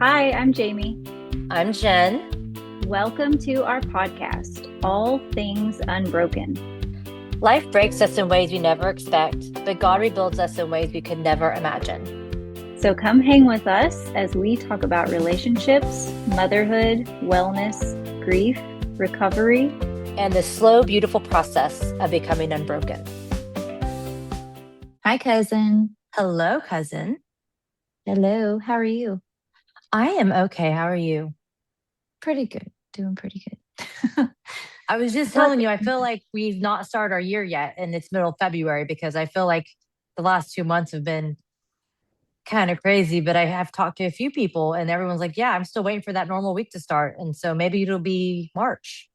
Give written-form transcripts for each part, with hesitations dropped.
Hi, I'm Jamie. I'm Jen. Welcome to our podcast, All Things Unbroken. Life breaks us in ways we never expect, but God rebuilds us in ways we could never imagine. So come hang with us as we talk about relationships, motherhood, wellness, grief, recovery, and the slow, beautiful process of becoming unbroken. Hi, cousin. Hello, cousin. Hello, how are you? I am okay. How are you? Pretty good. Doing pretty good. I was just telling you, I feel like we've not started our year yet, and it's middle of February because I feel like the last 2 months have been kind of crazy, but I have talked to a few people and everyone's like, yeah, I'm still waiting for that normal week to start. And so maybe it'll be March.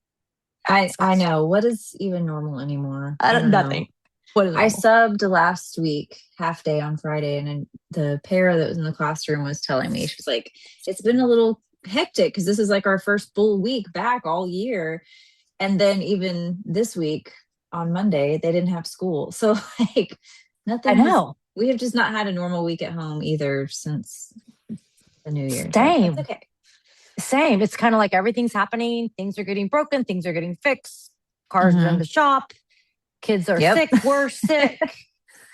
I know. What is even normal anymore? I don't Nothing. know. What is I normal? subbed last week, half day on Friday, and then the para that was in the classroom was telling me, she was like, it's been a little hectic because this is like our first full week back all year. And then even this week on Monday, they didn't have school. So like nothing. I know. We have just not had a normal week at home either since the new year. Same. So that's okay. Same. It's kind of like everything's happening. Things are getting broken. Things are getting fixed. Cars are in the shop. Kids are sick. We're sick.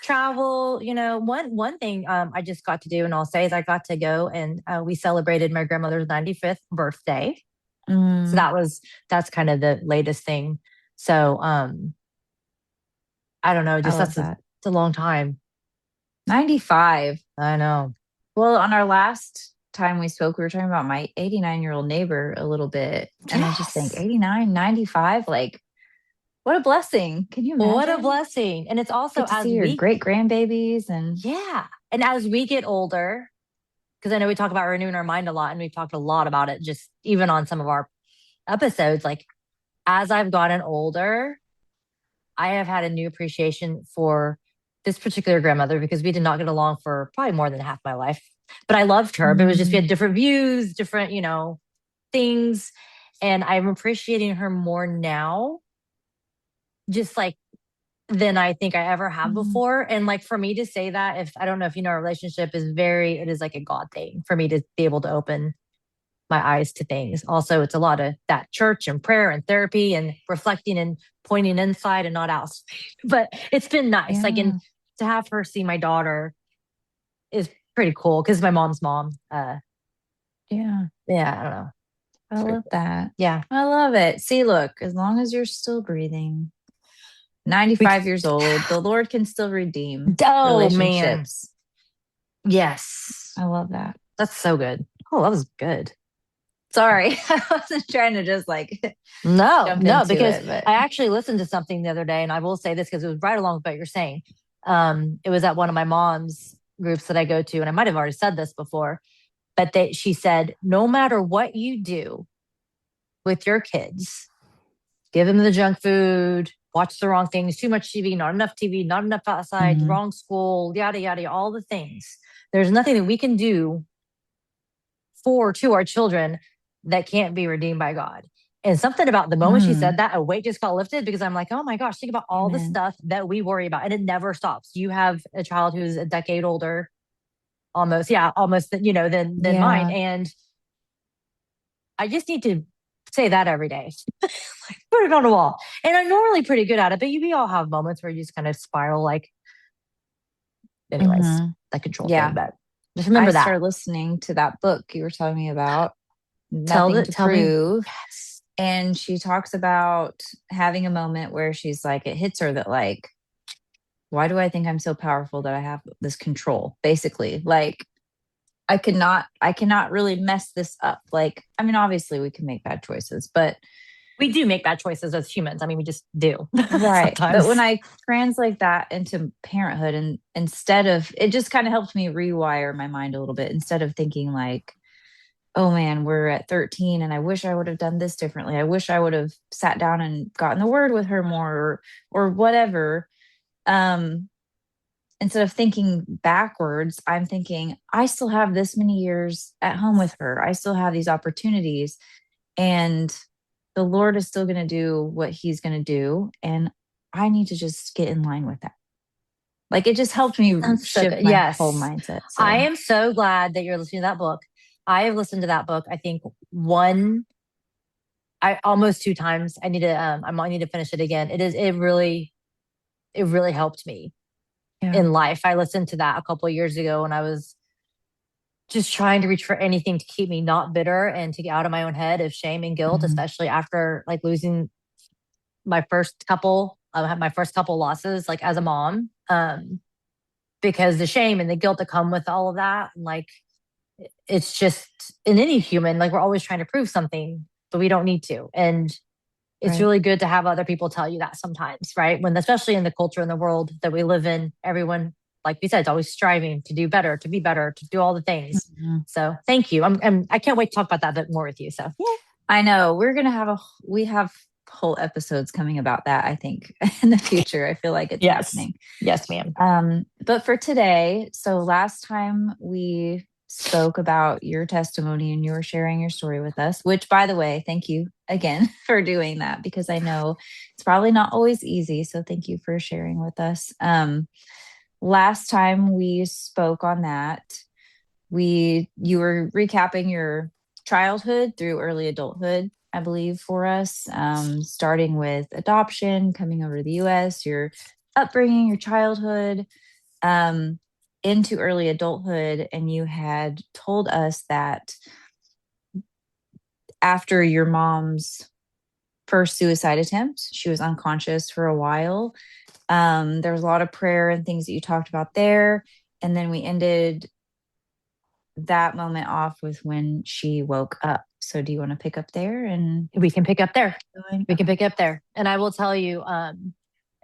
Travel. One thing I just got to do, and I'll say, is I got to go and we celebrated my grandmother's 95th birthday. So that's kind of the latest thing. So I don't know. Just it's a long time. 95. I know. Well, on our last time we spoke, we were talking about my 89-year-old neighbor a little bit. And I just think 89, 95, like, what a blessing. Can you imagine? What a blessing. And it's also as see your great grandbabies and and as we get older, because I know we talk about renewing our mind a lot, and we've talked a lot about it just even on some of our episodes. Like, as I've gotten older, I have had a new appreciation for this particular grandmother because we did not get along for probably more than half my life. But I loved her. But it was just we had different views, different, things. And I'm appreciating her more now, just like than I think I ever have before. And like for me to say that, if I don't know if you know, our relationship it is like a God thing for me to be able to open my eyes to things. Also, it's a lot of that church and prayer and therapy and reflecting and pointing inside and not out. But it's been nice. Like, and to have her see my daughter is pretty cool because my mom's mom. I don't know. I love that. Yeah. I love it. See, look, as long as you're still breathing, 95 years old, the Lord can still redeem relationships. Man. Yes. I love that. That's so good. Oh, that was good. Sorry. I wasn't trying to just No, because I actually listened to something the other day, and I will say this because it was right along with what you're saying. It was at one of my mom's groups that I go to, and I might have already said this before, but she said, no matter what you do with your kids, give them the junk food, watch the wrong things, too much TV, not enough outside, wrong school, yada, yada, all the things. There's nothing that we can do to our children that can't be redeemed by God. And something about the moment she said that, a weight just got lifted because I'm like, oh my gosh, think about all the stuff that we worry about. And it never stops. You have a child who's a decade older, almost than mine. And I just need to say that every day. Like, put it on a wall. And I'm normally pretty good at it, but we all have moments where you just kind of spiral that control thing. But just remember that. I started listening to that book you were telling me about, Nothing to Prove. Yes. And she talks about having a moment where she's like, it hits her that like, why do I think I'm so powerful that I have this control? Basically, like I cannot really mess this up. Like, I mean, obviously we can make bad choices, but we do make bad choices as humans. I mean, we just do. Right. But when I translate that into parenthood, and instead of, it just kind of helped me rewire my mind a little bit, instead of thinking like, oh man, we're at 13 and I wish I would have done this differently. I wish I would have sat down and gotten the word with her more or whatever. Instead of thinking backwards, I'm thinking, I still have this many years at home with her. I still have these opportunities, and the Lord is still going to do what he's going to do. And I need to just get in line with that. Like, it just helped me shift my whole mindset. So. I am so glad that you're listening to that book. I have listened to that book, I think almost 2 times. I need to finish it again. It really helped me in life. I listened to that a couple of years ago when I was just trying to reach for anything to keep me not bitter and to get out of my own head of shame and guilt, especially after like losing my first couple losses, like as a mom, because the shame and the guilt that come with all of that, and like, it's just in any human, like we're always trying to prove something, but we don't need to. And it's really good to have other people tell you that sometimes, right? When, especially in the culture and the world that we live in, everyone, like we said, is always striving to do better, to be better, to do all the things. So thank you. I can't wait to talk about that a bit more with you. So yeah, I know we're going to we have whole episodes coming about that, I think, in the future. I feel like it's happening. Yes, ma'am. But for today, so last time we spoke about your testimony and you were sharing your story with us, which, by the way, thank you again for doing that, because I know it's probably not always easy. So thank you for sharing with us. Last time we spoke on that, you were recapping your childhood through early adulthood, I believe, for us, starting with adoption, coming over to the US, your upbringing, your childhood, into early adulthood. And you had told us that after your mom's first suicide attempt, she was unconscious for a while. There was a lot of prayer and things that you talked about there. And then we ended that moment off with when she woke up. So do you want to pick up there? And we can pick up there. And I will tell you, and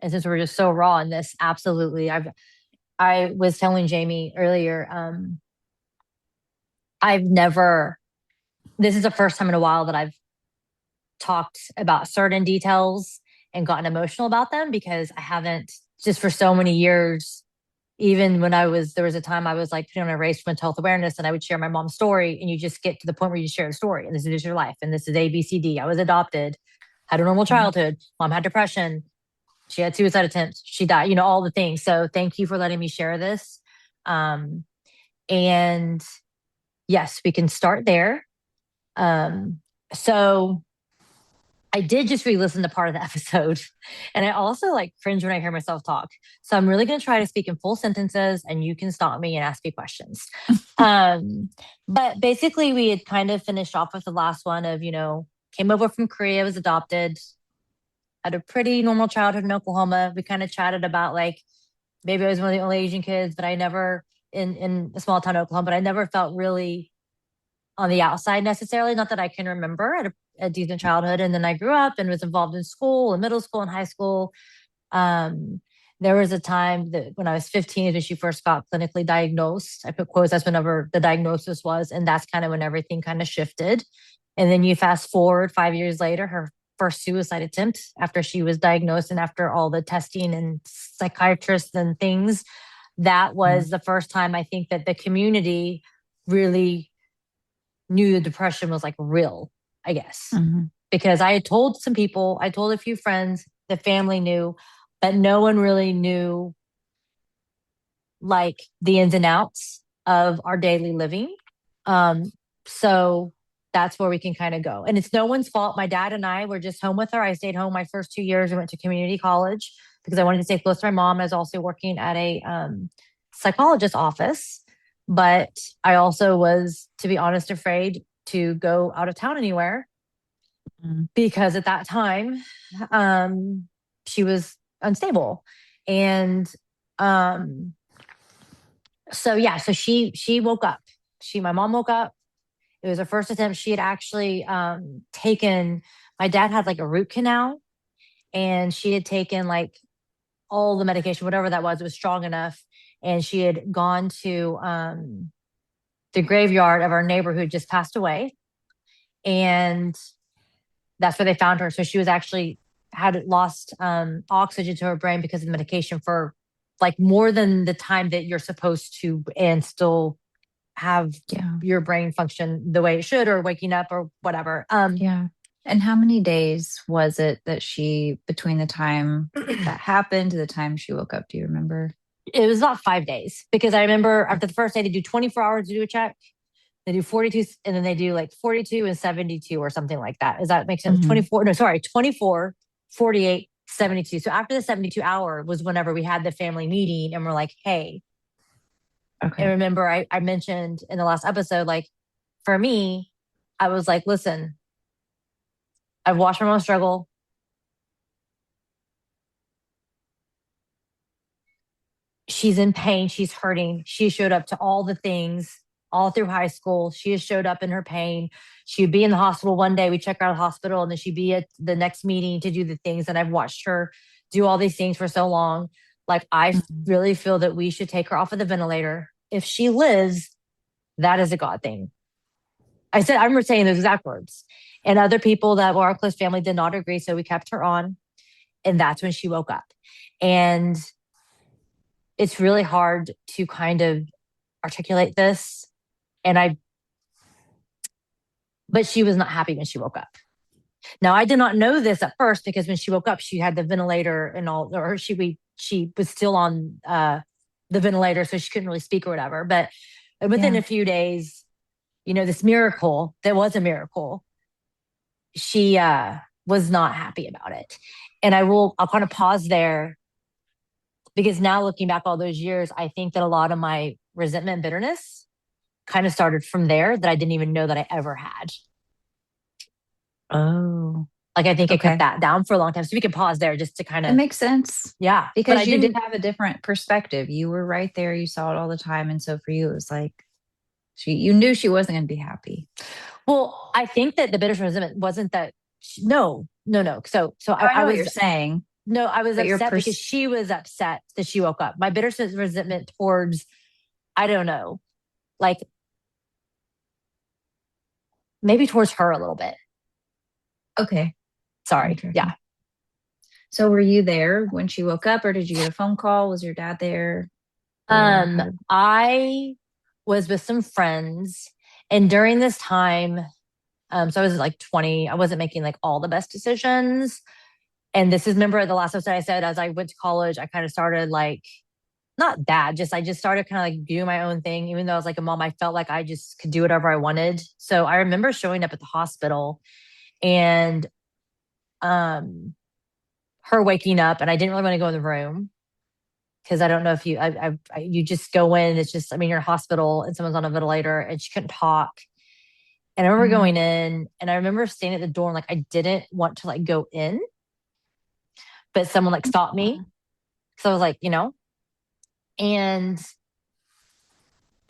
since we're just so raw in this, absolutely. I was telling Jamie earlier, this is the first time in a while that I've talked about certain details and gotten emotional about them, because I haven't, just for so many years. Even when there was a time I was like putting on a race for mental health awareness, and I would share my mom's story, and you just get to the point where you share a story, and this is your life, and this is A, B, C, D. I was adopted, had a normal childhood. Mom had depression. She had suicide attempts. She died, all the things. So thank you for letting me share this. And yes, we can start there. So I did just re-listen to part of the episode, and I also like cringe when I hear myself talk. So I'm really going to try to speak in full sentences, and you can stop me and ask me questions. But basically we had kind of finished off with the last one of, came over from Korea, was adopted, had a pretty normal childhood in Oklahoma. We kind of chatted about like, maybe I was one of the only Asian kids, but I never in a small town, Oklahoma, but I never felt really on the outside necessarily. Not that I can remember at a decent childhood. And then I grew up and was involved in school and middle school and high school. There was a time that when I was 15, when she first got clinically diagnosed, I put quotes, that's whenever the diagnosis was. And that's kind of when everything kind of shifted. And then you fast forward 5 years later, her first suicide attempt after she was diagnosed and after all the testing and psychiatrists and things, that was the first time I think that the community really knew the depression was like real, I guess. Because I had told some people, I told a few friends, the family knew, but no one really knew like the ins and outs of our daily living. So that's where we can kind of go. And it's no one's fault. My dad and I were just home with her. I stayed home my first 2 years. We went to community college because I wanted to stay close to my mom. I was also working at a psychologist's office. But I also was, to be honest, afraid to go out of town anywhere because at that time, she was unstable. And so she woke up. My mom woke up. It was her first attempt. She had actually taken, my dad had like a root canal, and she had taken like all the medication, whatever that was, it was strong enough. And she had gone to the graveyard of our neighbor who had just passed away. And that's where they found her. So she was actually had lost oxygen to her brain because of the medication for like more than the time that you're supposed to, and still have your brain function the way it should, or waking up or whatever. And how many days was it that between the time that happened to the time she woke up? Do you remember? It was about 5 days, because I remember after the first day, they do 24 hours to do a check. They do 42, and then they do like 42 and 72 or something like that. Does that make sense? Mhm. 24, no, sorry, 24, 48, 72. So after the 72 hour was whenever we had the family meeting and we're like, hey, Okay. and remember I mentioned in the last episode, like for me, I was like, listen, I've watched my mom struggle. She's in pain. She's hurting. She showed up to all the things all through high school. She has showed up in her pain. She'd be in the hospital one day. We check her out of the hospital, and then she'd be at the next meeting to do the things. And I've watched her do all these things for so long. Like, I really feel that we should take her off of the ventilator. If she lives, that is a God thing. I remember saying those exact words. And other people that were our close family did not agree. So we kept her on. And that's when she woke up. And it's really hard to kind of articulate this. But she was not happy when she woke up. Now, I did not know this at first because when she woke up, she had the ventilator and all, or she was still on the ventilator, so she couldn't really speak or whatever. But within a few days, this miracle that was a miracle, she was not happy about it. And I'll kind of pause there, because now looking back all those years, I think that a lot of my resentment and bitterness kind of started from there, that I didn't even know that I ever had. Oh. Like, I think I kept that down for a long time. So we can pause there just to kind of. It makes sense. Yeah. Because you did have a different perspective. You were right there. You saw it all the time. And so for you, it was like, you knew she wasn't going to be happy. Well, I think that the bitter resentment wasn't that. No. So I know what you're saying. No, I was upset because she was upset that she woke up. My bitter resentment towards, I don't know, like maybe towards her a little bit. Okay. Sorry. Yeah. So were you there when she woke up, or did you get a phone call? Was your dad there? I was with some friends, and during this time, so I was like 20. I wasn't making like all the best decisions. And this is, remember the last episode I said, as I went to college, I kind of started like, not that, I just started kind of like doing my own thing. Even though I was like a mom, I felt like I just could do whatever I wanted. So I remember showing up at the hospital and her waking up, and I didn't really want to go in the room because I don't know if you just go in. It's just, you're in a hospital and someone's on a ventilator, and she couldn't talk. And I remember going in, and I remember standing at the door and like, I didn't want to like go in, but someone like stopped me. So I was like, and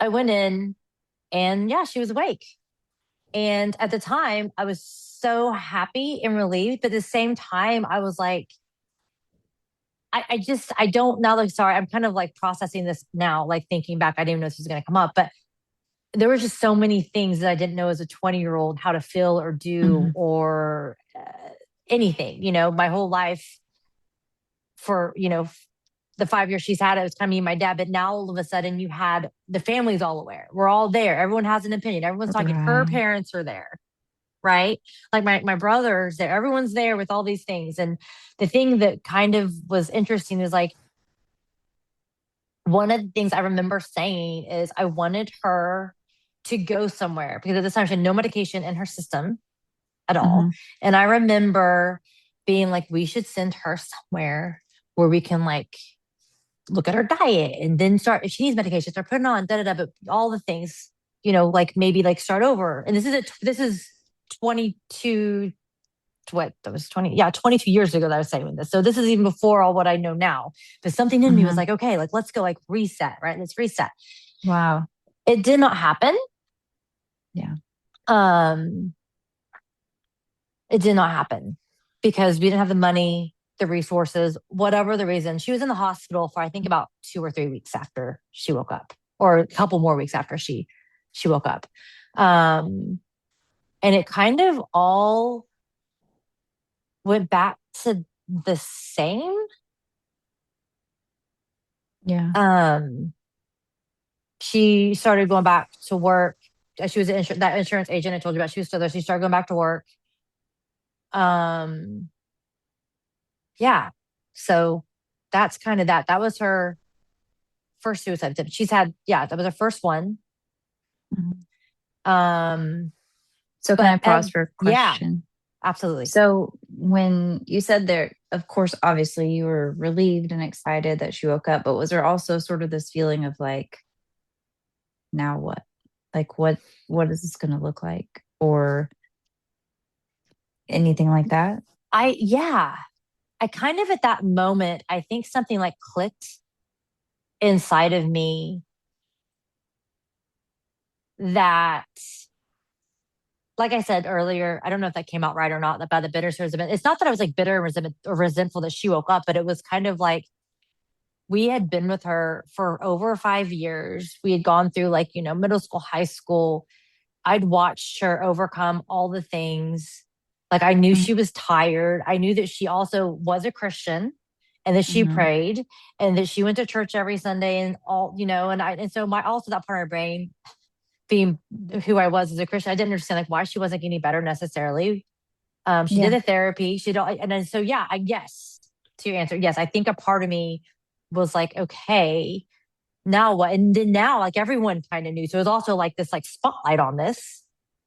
I went in, and yeah, she was awake. And at the time I was so happy and relieved, but at the same time I was like, I don't now, like, sorry, I'm kind of like processing this now, like thinking back, I didn't even know this was going to come up, but there were just so many things that I didn't know as a 20-year-old how to feel or do or anything, my whole life for, the 5 years she's had it, was kind of me and my dad. But now all of a sudden you had the family's all aware. We're all there. Everyone has an opinion. Everyone's talking. Her parents are there, right? Like my brother's there. Everyone's there with all these things. And the thing that kind of was interesting is like, one of the things I remember saying is I wanted her to go somewhere, because at this time she had no medication in her system at all. And I remember being like, we should send her somewhere where we can like look at her diet, and then start, if she needs medication, start putting on but all the things, like maybe like start over. And this is 22, what, that was 22 years ago that I was saying this. So this is even before all what I know now. But something in me was like, okay, like let's go, like reset, right? Let's reset. Wow. It did not happen. Yeah. It did not happen because we didn't have the money, the resources, whatever the reason. She was in the hospital for, I think, about 2 or 3 weeks after she woke up, or a couple more weeks after she woke up. And it kind of all went back to the same. Yeah. She started going back to work. She was that insurance agent I told you about. She was still there. She started going back to work. Yeah. So that's kind of that. That was her first suicide attempt. She's had, that was her first one. So can I pause for a question? Yeah, absolutely. So when you said there, of course, obviously you were relieved and excited that she woke up, but was there also sort of this feeling of like, now what? Like what is this going to look like? Or anything like that? I kind of at that moment, I think something like clicked inside of me that, like I said earlier, I don't know if that came out right or not about the bitter resentment. It's not that I was like bitter or resentful that she woke up, but it was kind of like we had been with her for over 5 years. We had gone through like, middle school, high school. I'd watched her overcome all the things. Like I knew she was tired. I knew that she also was a Christian and that she prayed and that she went to church every Sunday and all, and so also that part of my brain being who I was as a Christian, I didn't understand like why she wasn't getting better necessarily. She did a therapy. And then, so yeah, I guess to your answer, yes, I think a part of me was like, okay, now what? And then now like everyone kind of knew. So it was also like this like spotlight on this.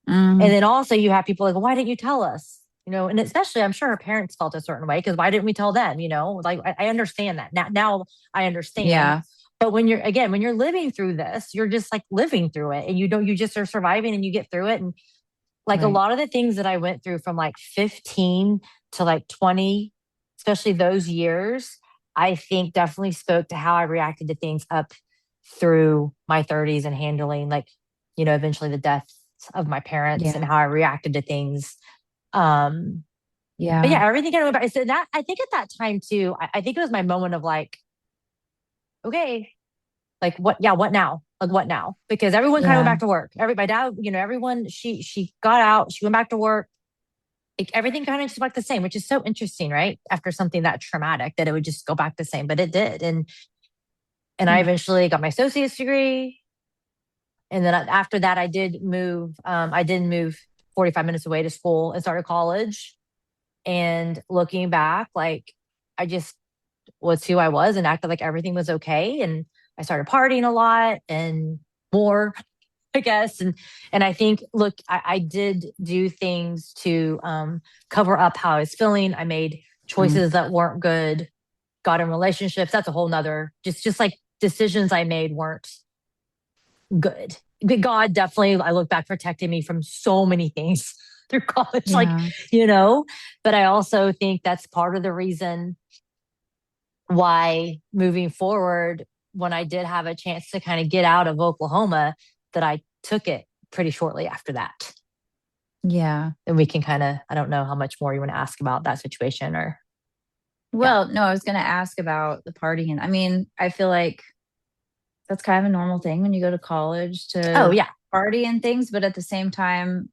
And then also you have people like, why didn't you tell us? And especially I'm sure her parents felt a certain way because why didn't we tell them? Like I understand that. Now I understand. Yeah. But when you're living through this, you're just like living through it and you just are surviving and you get through it. And like a lot of the things that I went through from like 15 to like 20, especially those years, I think definitely spoke to how I reacted to things up through my 30s and handling like, eventually the deaths of my parents and how I reacted to things. But yeah, everything kind of went back. So that I think at that time too, I think it was my moment of like, okay, like what now? Like what now? Because everyone kind of went back to work. My dad, everyone, she got out, she went back to work. Like everything kind of just went the same, which is so interesting, right? After something that traumatic, that it would just go back the same, but it did. And I eventually got my associate's degree. And then after that, I did move. I did move 45 minutes away to school and started college. And looking back, like I just was who I was and acted like everything was okay. And I started partying a lot and more, I guess. And I think, look, I did do things to cover up how I was feeling. I made choices that weren't good, got in relationships. That's a whole nother, just like decisions I made weren't good. But God definitely, I look back, protected me from so many things through college, but I also think that's part of the reason why moving forward, when I did have a chance to kind of get out of Oklahoma, that I took it pretty shortly after that. Yeah. And we can kind of, I don't know how much more you want to ask about that situation or. Well, no, I was going to ask about the partying. I mean, I feel like that's kind of a normal thing when you go to college to party and things. But at the same time,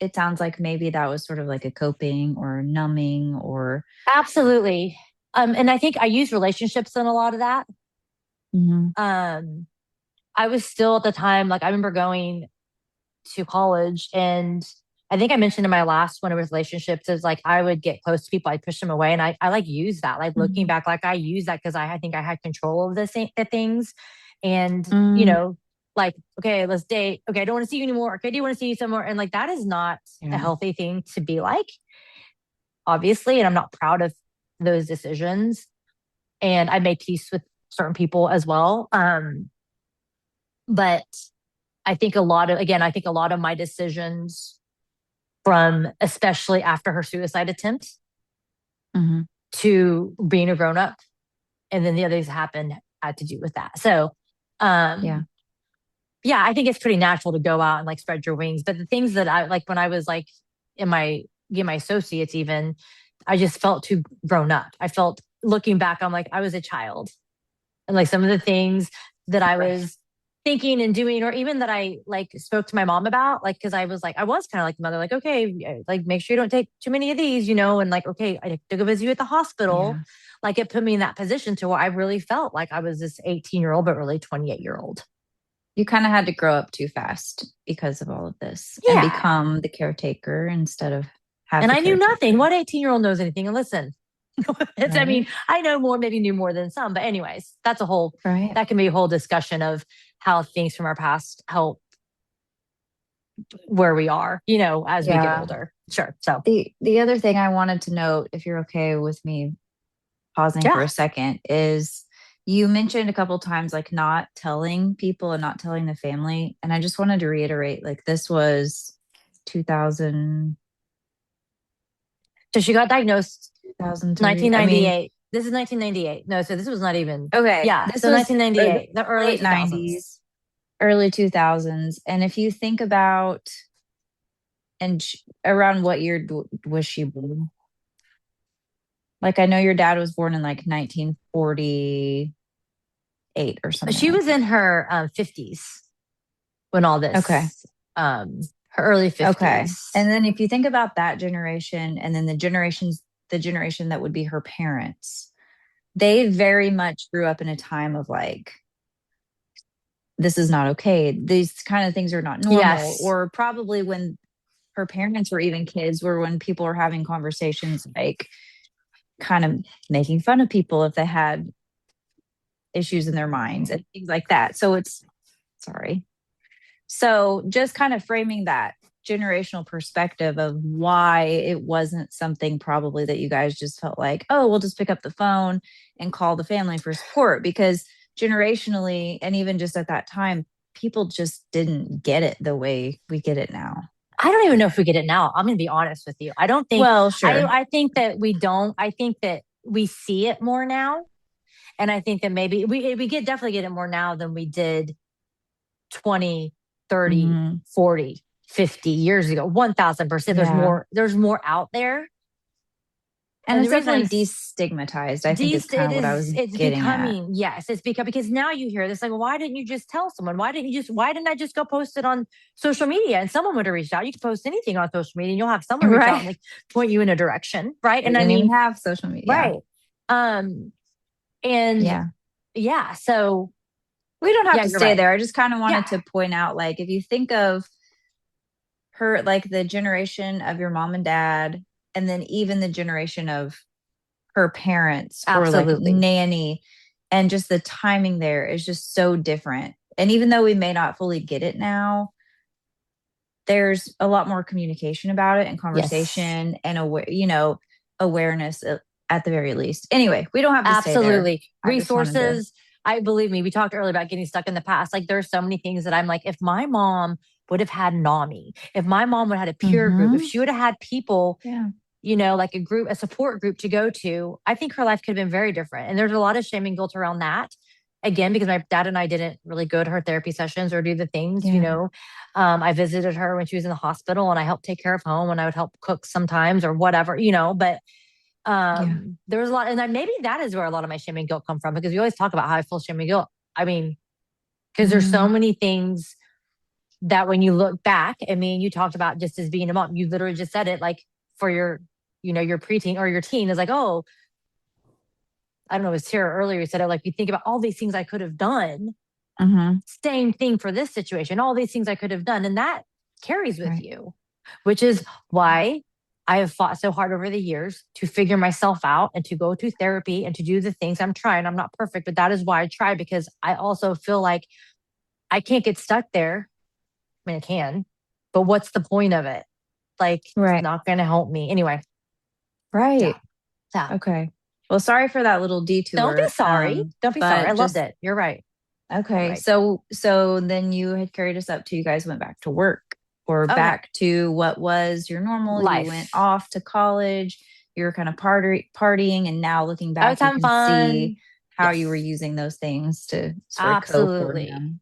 it sounds like maybe that was sort of like a coping or numbing or. Absolutely. And I think I use relationships in a lot of that. I was still at the time, like I remember going to college and I think I mentioned in my last one of relationships is like, I would get close to people, I'd push them away. And I like use that, like looking back, like I use that because I think I had control of the things. And, like, okay, let's date. Okay, I don't want to see you anymore. Okay, I do want to see you somewhere. And like, that is not a healthy thing to be like, obviously. And I'm not proud of those decisions. And I made peace with certain people as well. But I think a lot of my decisions from, especially after her suicide attempt to being a grown up and then the others happened had to do with that. So, I think it's pretty natural to go out and like spread your wings. But the things that I like when I was like in my associates, even, I just felt too grown up. I felt looking back, I'm like, I was a child. And like some of the things that I was thinking and doing, or even that I like spoke to my mom about, like, cause I was kind of like the mother, like, okay, like make sure you don't take too many of these, and like, okay, I took to go visit you at the hospital. Yeah. Like it put me in that position to where I really felt like I was this 18-year-old, but really 28-year-old. You kind of had to grow up too fast because of all of this and become the caretaker instead of having. And I knew nothing. What 18-year-old knows anything? And listen, I mean, I know more, maybe knew more than some, but anyways, that's a whole, that can be a whole discussion of how things from our past help where we are, as we get older. Sure. So the other thing I wanted to note, if you're okay with me pausing for a second, is you mentioned a couple times like not telling people and not telling the family. And I just wanted to reiterate, like this was 2000. So she got diagnosed 2003. 1998. This is 1998. No, so this was not even. Okay. Yeah. This so was 1998, the early late 2000s. 90s, early 2000s. And if you think about, and around what year was she born? Like, I know your dad was born in like 1948 or something. She was in her 50s when all this. Okay. Her early 50s. Okay. And then if you think about that generation, and then the generation that would be her parents, they very much grew up in a time of like, this is not okay. These kind of things are not normal. Yes. Or probably when her parents were even kids, were when people were having conversations like kind of making fun of people if they had issues in their minds and things like that. So just kind of framing that generational perspective of why it wasn't something probably that you guys just felt like, oh, we'll just pick up the phone and call the family for support, because generationally, and even just at that time, people just didn't get it the way we get it now. I don't even know if we get it now. I'm going to be honest with you. I don't think. Well, sure. I think that we don't. I think that we see it more now, and I think that maybe we definitely get it more now than we did 20, 30, 40, 50 years ago. 1000%. There's more out there. And it's definitely destigmatized. I think it's kind of what I was getting at. Yes, it's because now you hear this like, why didn't you just tell someone? Why didn't I just go post it on social media and someone would have reached out? You can post anything on social media and you'll have someone reach out and like point you in a direction, right? And I mean, even have social media, right? And so we don't have to stay there. I just kind of wanted to point out, like, if you think of her, like the generation of your mom and dad, and then even the generation of her parents, or like nanny, and just the timing there is just so different. And even though we may not fully get it now, there's a lot more communication about it and conversation and awareness at the very least. Anyway, we don't have to stay there. Resources. I believe me, we talked earlier about getting stuck in the past. Like there's so many things that I'm like, if my mom would have had NAMI, if my mom would have had a peer group, if she would have had people, like a support group to go to, I think her life could have been very different. And there's a lot of shame and guilt around that. Again, because my dad and I didn't really go to her therapy sessions or do the things, I visited her when she was in the hospital and I helped take care of home and I would help cook sometimes or whatever, but there was a lot. And maybe that is where a lot of my shame and guilt come from, because we always talk about how I feel shame and guilt. I mean, because there's so many things that when you look back, I mean, you talked about just as being a mom, you literally just said it, like for your, your preteen or your teen is like, oh, I don't know, it was Tara earlier, you said it, like, you think about all these things I could have done. Same thing for this situation, all these things I could have done. And that carries with you, which is why I have fought so hard over the years to figure myself out and to go to therapy and to do the things I'm trying. I'm not perfect, but that is why I try, because I also feel like I can't get stuck there. I mean, I can, but what's the point of it? Like, it's not going to help me anyway. Right. Yeah. Okay. Well, sorry for that little detour. Don't be sorry. Don't be sorry. I loved it. You're right. Okay. You're right. So then you had carried us up to, you guys went back to work, or back to what was your normal life. You went off to college. You were kind of partying, and now looking back, you can see how you were using those things to sort of cope for them.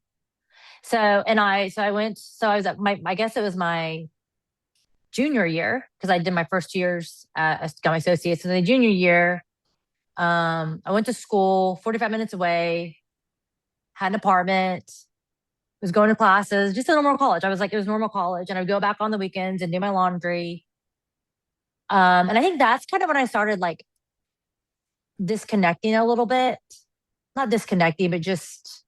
I was at I guess it was my junior year, because I did my first 2 years, got my associates. In the junior year, I went to school 45 minutes away, had an apartment, was going to classes, just a normal college. I was like, it was normal college. And I would go back on the weekends and do my laundry. And I think that's kind of when I started like disconnecting a little bit, not disconnecting, but just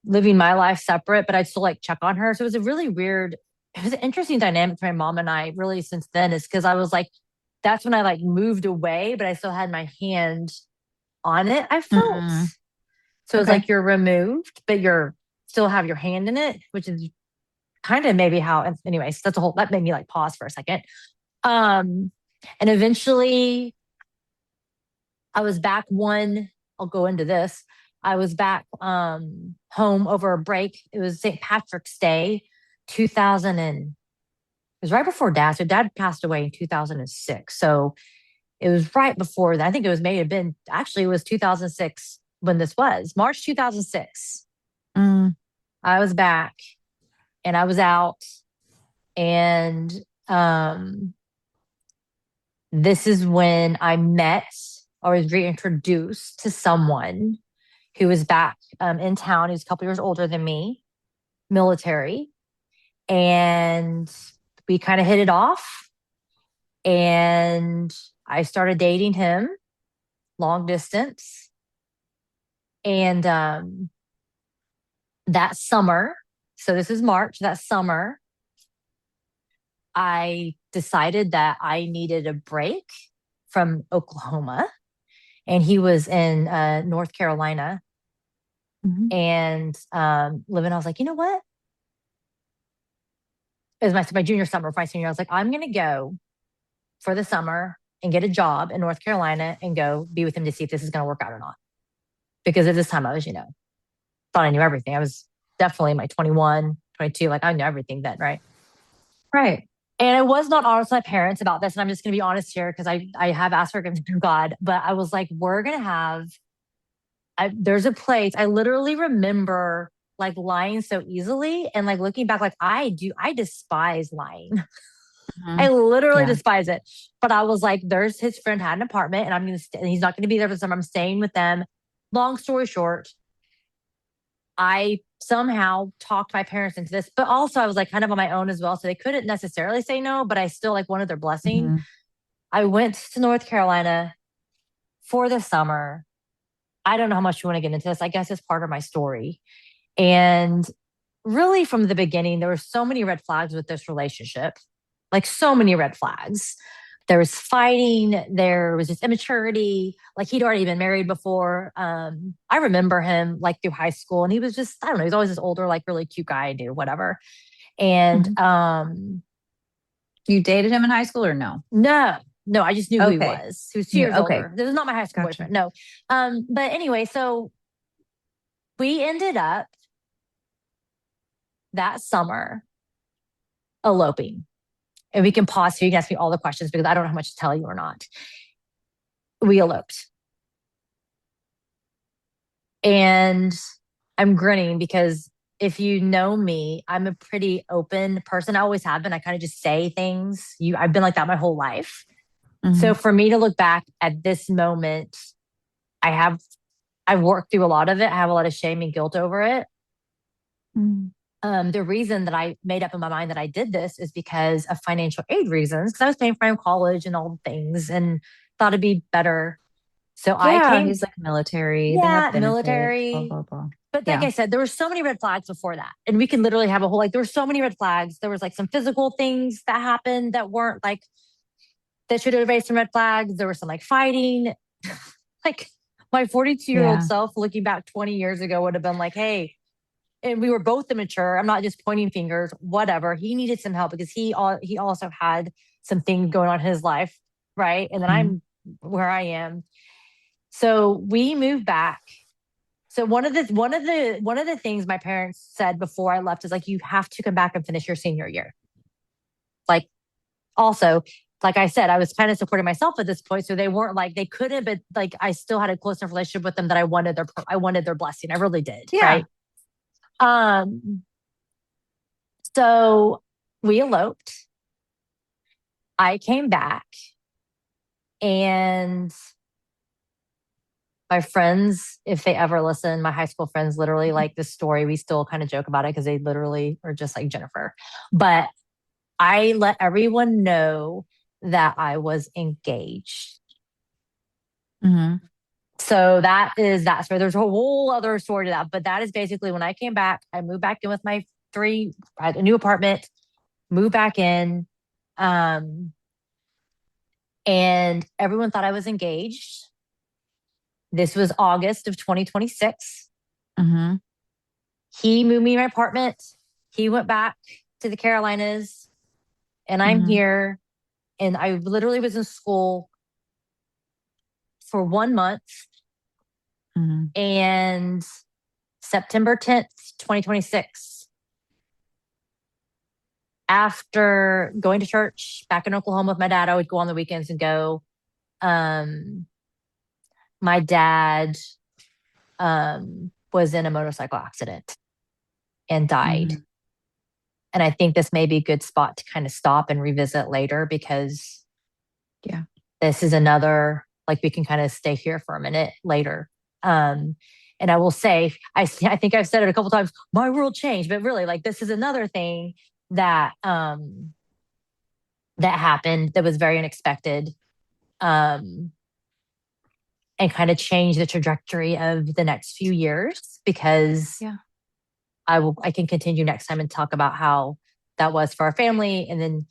living my life separate, but I'd still like check on her. So it was an interesting dynamic for my mom and I really since then, is because I was like, that's when I like moved away, but I still had my hand on it, I felt. So it's like you're removed, but you're still have your hand in it, which is kind of maybe how, anyways, that made me like pause for a second. And eventually I was back I'll go into this. I was back home over a break. It was St. Patrick's Day, 2000 and it was right before Dad. So Dad passed away in 2006. So it was right before that. I think it was 2006 when this was March 2006. I was back and I was out, and this is when I met or was reintroduced to someone who was back in town. He was a couple years older than me, military. And we kind of hit it off. And I started dating him long distance. And that summer, so this is March, that summer, I decided that I needed a break from Oklahoma. And he was in North Carolina and living. I was like, you know what? It was my junior summer, my senior year. I was like, I'm going to go for the summer and get a job in North Carolina and go be with him to see if this is going to work out or not. Because at this time I was, thought I knew everything. I was definitely my 21, 22. Like I knew everything then, right? Right. And I was not honest with my parents about this. And I'm just going to be honest here because I have asked forgiveness from God. But I was like, we're going to have, there's a place. I literally remember like lying so easily. And like looking back, like I despise lying. I literally despise it. But I was like, his friend had an apartment and I'm going to stay. And he's not going to be there for the summer. I'm staying with them. Long story short, I somehow talked my parents into this, but also I was like kind of on my own as well. So they couldn't necessarily say no, but I still like wanted their blessing. I went to North Carolina for the summer. I don't know how much you want to get into this. I guess it's part of my story. And really from the beginning, there were so many red flags with this relationship, like so many red flags. There was fighting. There was just immaturity. Like he'd already been married before. I remember him like through high school and he was just, I don't know, he's always this older, like really cute guy I knew, whatever. And you dated him in high school or no? No, I just knew who he was. He was 2 years older. This is not my high school boyfriend. No. But anyway, so we ended up that summer eloping. And we can pause here. You can ask me all the questions because I don't know how much to tell you or not. We eloped. And I'm grinning because if you know me, I'm a pretty open person. I always have been. I kind of just say things. I've been like that my whole life. So for me to look back at this moment, I've worked through a lot of it. I have a lot of shame and guilt over it. The reason that I made up in my mind that I did this is because of financial aid reasons, because I was paying for my own college and all the things and thought it'd be better. So he's like military. Yeah, they have benefits, military. blah, blah, blah. But like I said, there were so many red flags before that. And we can literally have there were so many red flags. There was like some physical things that happened that weren't like, that should have raised some red flags. There was some like fighting. Like my 42-year-old self looking back 20 years ago would have been like, hey, and we were both immature. I'm not just pointing fingers, whatever. He needed some help because he also had some things going on in his life. Right. And then I'm where I am. So we moved back. So one of the things my parents said before I left is like, you have to come back and finish your senior year. Like also, like I said, I was kind of supporting myself at this point. So they weren't like, they couldn't, but like, I still had a close enough relationship with them that I wanted their blessing. I really did. Yeah. Right. So we eloped. I came back and my friends, if they ever listen, my high school friends literally like this story. We still kind of joke about it because they literally are just like Jennifer. But I let everyone know that I was engaged. So that is that story. There's a whole other story to that, but that is basically when I came back, I moved back in with I had a new apartment, moved back in, and everyone thought I was engaged. This was August of 2026. He moved me in my apartment. He went back to the Carolinas and I'm here, and I literally was in school for 1 month, and September 10th, 2026, after going to church back in Oklahoma with my dad, I would go on the weekends and go. My dad was in a motorcycle accident and died. And I think this may be a good spot to kind of stop and revisit later, because this is another, like, we can kind of stay here for a minute later. And I will say, I think I've said it a couple times, my world changed, but really, like, this is another thing that that happened that was very unexpected, and kind of changed the trajectory of the next few years, because I can continue next time and talk about how that was for our family, and then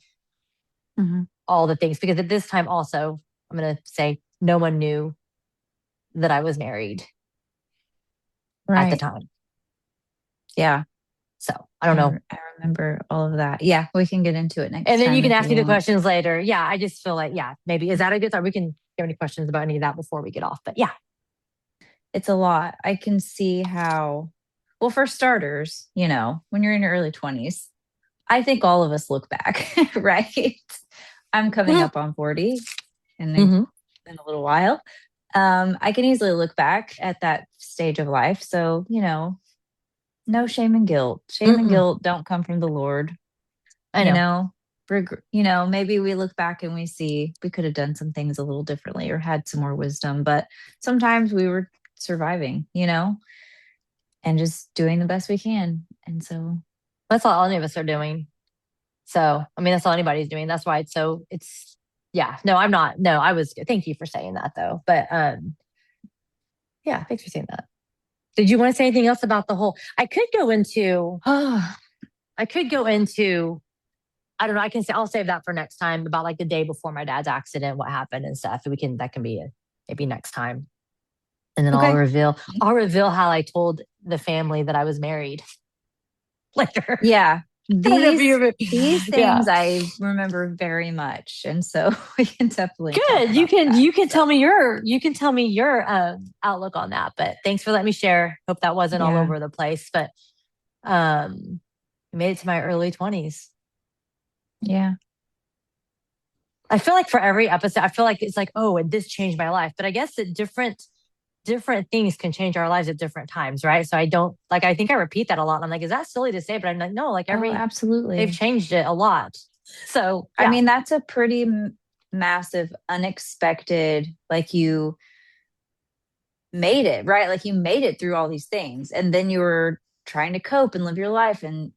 all the things, because at this time also, I'm going to say, no one knew that I was married at the time. Yeah. So I don't know. I remember all of that. Yeah, we can get into it next time. And then you can ask me the questions later. Yeah, I just feel like, maybe, is that a good time? We can get any questions about any of that before we get off. But it's a lot. I can see how, well, for starters, when you're in your early 20s, I think all of us look back, right? I'm coming up on 40 in a little while. I can easily look back at that stage of life. So, no shame and guilt. Shame and guilt don't come from the Lord. I know. Maybe we look back and we see we could have done some things a little differently or had some more wisdom, but sometimes we were surviving, and just doing the best we can. And so that's all any of us are doing. So, I mean, that's all anybody's doing. That's why I'm not. No, I was, thank you for saying that though. But thanks for saying that. Did you want to say anything else about the whole, I could go into, I don't know. I'll save that for next time, about like the day before my dad's accident, what happened and stuff. That can be maybe next time. And then I'll reveal how I told the family that I was married later. Yeah. These things I remember very much. And so we can definitely good. You can tell me your outlook on that. But thanks for letting me share. Hope that wasn't all over the place. But I made it to my early 20s. Yeah. I feel like for every episode, I feel like it's like, oh, and this changed my life. But I guess that different things can change our lives at different times, right? So I think I repeat that a lot. And I'm like, is that silly to say? But I'm like, no, like absolutely. They've changed it a lot. So, I mean, that's a pretty massive, unexpected, like, you made it, right? Like, you made it through all these things. And then you were trying to cope and live your life and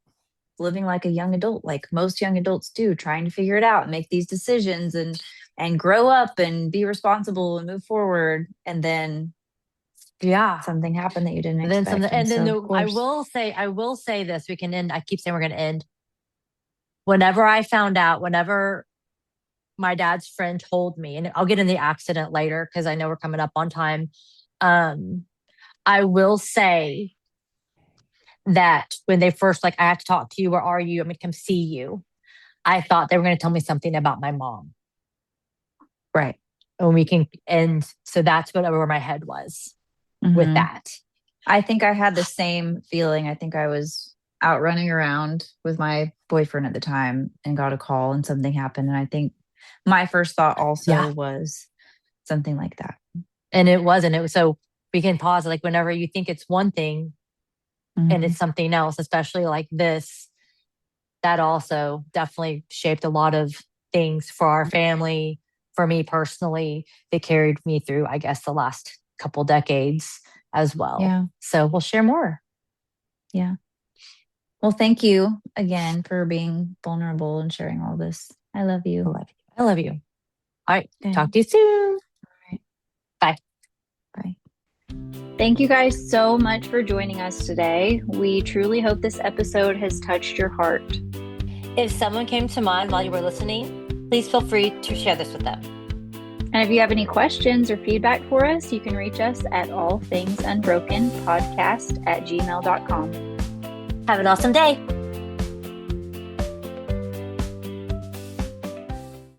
living like a young adult, like most young adults do, trying to figure it out and make these decisions and grow up and be responsible and move forward. And then something happened that you didn't expect. I will say this, we can end. I keep saying we're going to end. Whenever my dad's friend told me, and I'll get in the accident later, because I know we're coming up on time. I will say that when they first, like, I have to talk to you, where are you? I'm going to come see you. I thought they were going to tell me something about my mom. Right. And so that's where my head was with that. I think I had the same feeling. I think I was out running around with my boyfriend at the time and got a call and something happened. And I think my first thought also was something like that. And it wasn't. It was, so we can pause, like, whenever you think it's one thing and it's something else, especially like this, that also definitely shaped a lot of things for our family, for me personally. They carried me through, I guess, the last couple decades as well. Yeah. So we'll share more. Yeah. Well, thank you again for being vulnerable and sharing all this. I love you. I love you. All right. Okay. Talk to you soon. All right. Bye. Bye. Thank you guys so much for joining us today. We truly hope this episode has touched your heart. If someone came to mind while you were listening, please feel free to share this with them. And if you have any questions or feedback for us, you can reach us at allthingsunbrokenpodcast@gmail.com. Have an awesome day.